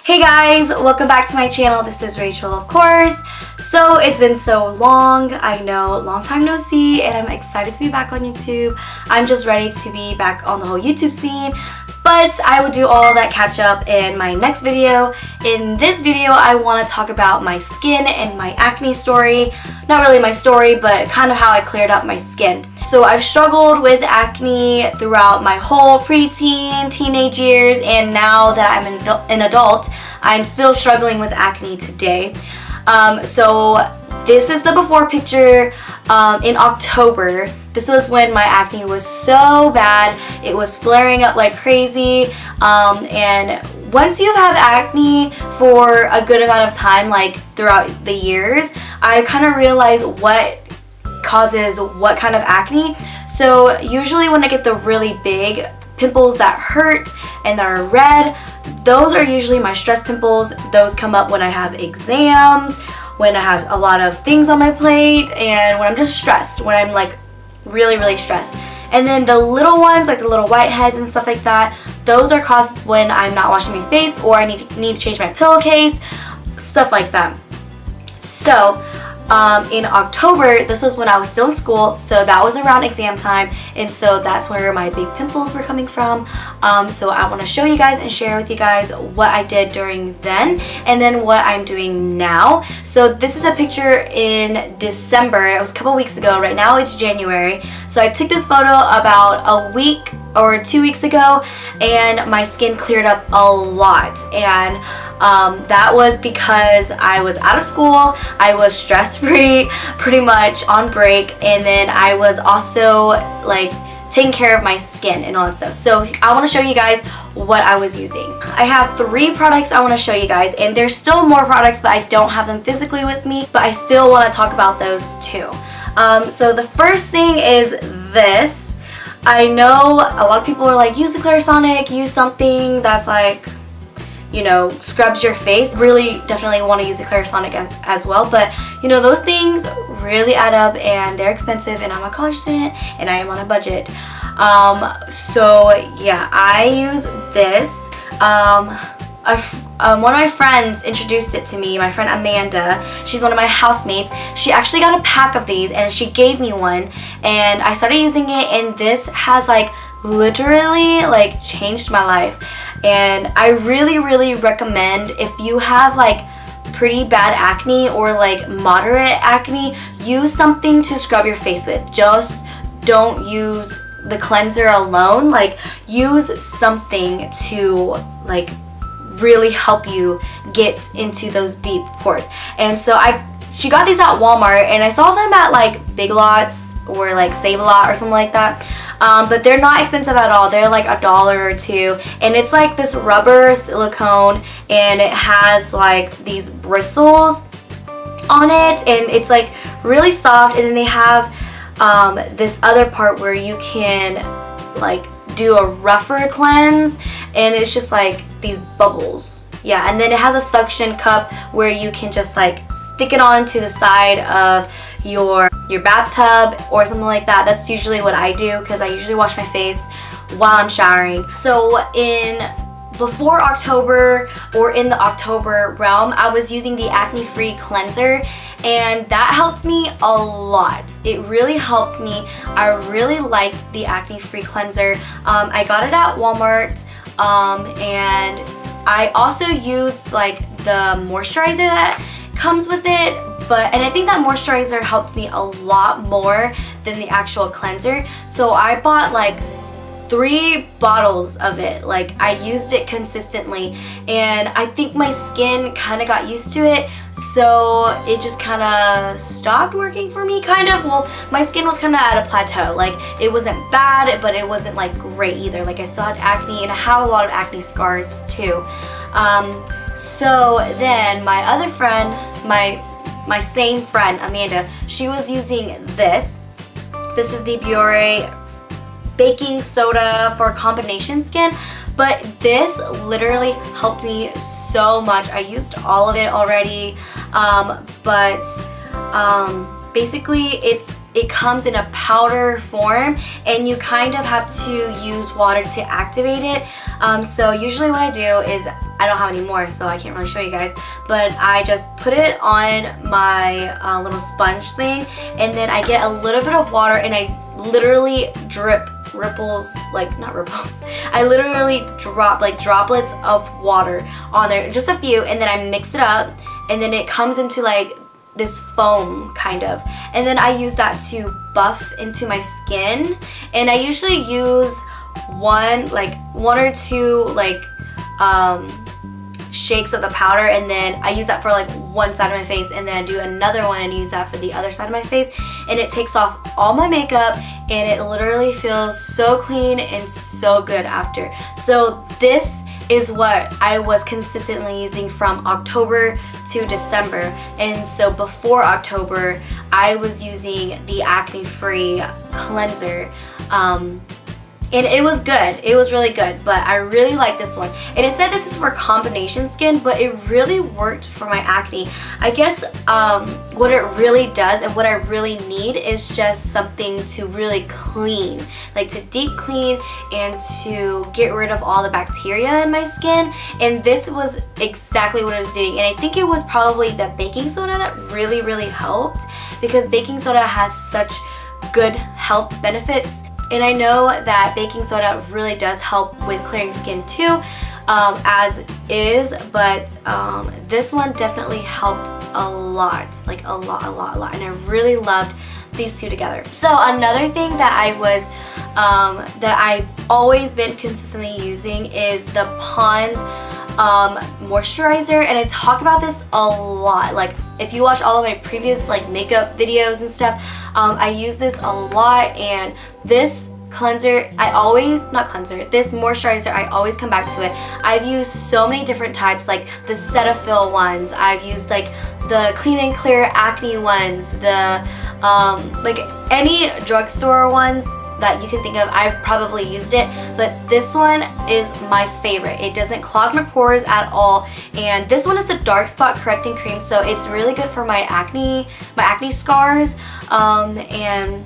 Hey guys, welcome back to my channel. This is Rachel, of course. So it's been so long, I know, long time no see, and I'm excited to be back on YouTube. I'm just ready to be back on the whole YouTube scene, but I will do all that catch up in my next video. In this video, I want to talk about my skin and my acne story. Not really my story, but kind of how I cleared up my skin. So I've struggled with acne throughout my whole preteen, teenage years, and now that I'm an adult, I'm still struggling with acne today. So this is the before picture in October. This was when my acne was so bad. It was flaring up like crazy. And once you have acne for a good amount of time, like throughout the years, I kind of realized what causes what kind of acne. So usually when I get the really big pimples that hurt and that are red, those are usually my stress pimples. Those come up when I have exams, when I have a lot of things on my plate, and when I'm just stressed, when I'm like really stressed. And then the little ones, like the little whiteheads and stuff like that, those are caused when I'm not washing my face or I need to change my pillowcase, stuff like that. So in October, this was when I was still in school, so that was around exam time, and so that's where my big pimples were coming from. So I want to show you guys and share with you guys what I did during then and then what I'm doing now. So this is a picture in December. It was a couple weeks ago. Right now it's January. So I took this photo about a week or 2 weeks ago, and my skin cleared up a lot. And that was because I was out of school, I was stress-free, pretty much on break, and then I was also like taking care of my skin and all that stuff. So I want to show you guys what I was using. I have 3 products I want to show you guys, and there's still more products, but I don't have them physically with me, but I still want to talk about those too. So the first thing is this. I know a lot of people are like, use the Clarisonic, use something that's like, you know, scrubs your face. Really definitely want to use the Clarisonic as well, but you know, those things really add up and they're expensive, and I'm a college student and I am on a budget. So yeah, I use this. One of my friends introduced it to me, my friend Amanda. She's one of my housemates. She actually got a pack of these and she gave me one, and I started using it, and this has like literally like changed my life. And I really recommend, if you have like pretty bad acne or like moderate acne, use something to scrub your face with. Just don't use the cleanser alone. Like, use something to like really help you get into those deep pores. And so she got these at Walmart, and I saw them at like Big Lots or like Save a Lot or something like that. But they're not expensive at all. They're like $1 or $2, and it's like this rubber silicone, and it has like these bristles on it, and it's like really soft. And then they have this other part where you can like do a rougher cleanse, and it's just like these bubbles. Yeah, and then it has a suction cup where you can just like stick it onto the side of your bathtub or something like that. That's usually what I do, because I usually wash my face while I'm showering. So before October, or in the October realm, I was using the acne free cleanser, and that helped me a lot. It really helped me. I really liked the acne free cleanser. I got it at Walmart, and I also used like the moisturizer that comes with it, and I think that moisturizer helped me a lot more than the actual cleanser. So I bought like 3 bottles of it. Like, I used it consistently, and I think my skin kind of got used to it, so it just kind of stopped working for me, kind of. Well, my skin was kind of at a plateau. Like, it wasn't bad, but it wasn't like great either. Like, I still had acne, and I have a lot of acne scars too. So then my other friend, my same friend Amanda, she was using this. This is the Biore Baking Soda for combination skin, but this literally helped me so much. I used all of it already, but basically it comes in a powder form, and you kind of have to use water to activate it. So usually what I do is I don't have any more, so I can't really show you guys. But I just put it on my little sponge thing, and then I get a little bit of water, and I literally ripples, like not ripples, I literally drop like droplets of water on there, just a few, and then I mix it up, and then it comes into like this foam kind of, and then I use that to buff into my skin. And I usually use one or two like shakes of the powder, and then I use that for like one side of my face, and then I do another one and use that for the other side of my face, and it takes off all my makeup, and it literally feels so clean and so good after. So this is what I was consistently using from October to December. And so before October, I was using the acne free cleanser, and it was good. It was really good, but I really like this one. And it said this is for combination skin, but it really worked for my acne. I guess what it really does and what I really need is just something to really clean, like to deep clean and to get rid of all the bacteria in my skin. And this was exactly what it was doing. And I think it was probably the baking soda that really helped, because baking soda has such good health benefits. And I know that baking soda really does help with clearing skin too, as is, but this one definitely helped a lot, like a lot, and I really loved these two together. So another thing that that I've always been consistently using is the Pond's moisturizer, and I talk about this a lot. Like if you watch all of my previous like makeup videos and stuff, I use this a lot. And this cleanser, this moisturizer, I always come back to it. I've used so many different types, like the Cetaphil ones, I've used like the Clean and Clear acne ones, the like any drugstore ones that you can think of, I've probably used it, but this one is my favorite. It doesn't clog my pores at all, and this one is the dark spot correcting cream, so it's really good for my acne scars, and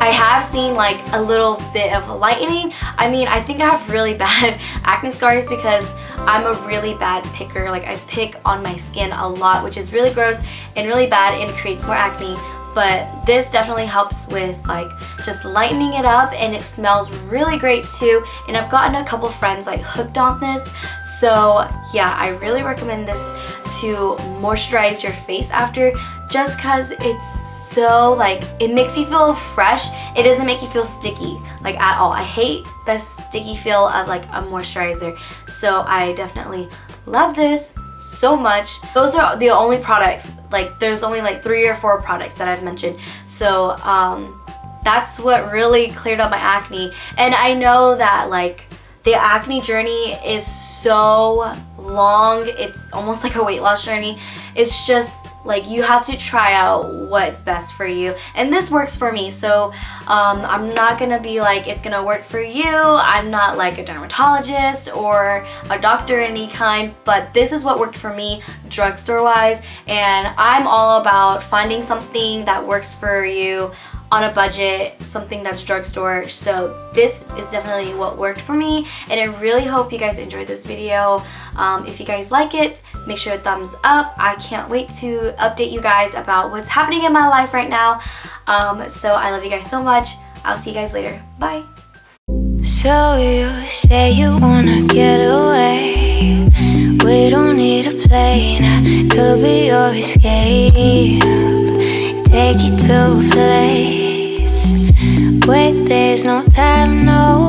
I have seen like a little bit of lightening. I mean, I think I have really bad acne scars because I'm a really bad picker. Like I pick on my skin a lot, which is really gross and really bad, and creates more acne. But this definitely helps with like just lightening it up, and it smells really great too. And I've gotten a couple friends like hooked on this. So yeah, I really recommend this to moisturize your face after, just cause it's so like, it makes you feel fresh. It doesn't make you feel sticky like at all. I hate the sticky feel of like a moisturizer. So I definitely love this so much. Those are the only products, like there's only like 3 or 4 products that I've mentioned. So that's what really cleared up my acne. And I know that like the acne journey is so long, it's almost like a weight loss journey. It's just like you have to try out what's best for you, and this works for me. So I'm not gonna be like it's gonna work for you. I'm not like a dermatologist or a doctor in any kind, but this is what worked for me drugstore wise, and I'm all about finding something that works for you on a budget, something that's drugstore. So this is definitely what worked for me, and I really hope you guys enjoyed this video. If you guys like it, make sure to thumbs up. I can't wait to update you guys about what's happening in my life right now. So I love you guys so much. I'll see you guys later. Bye. So you say you wanna get away. We don't need a plane, I could be your escape. Take you to a place where there's no time, no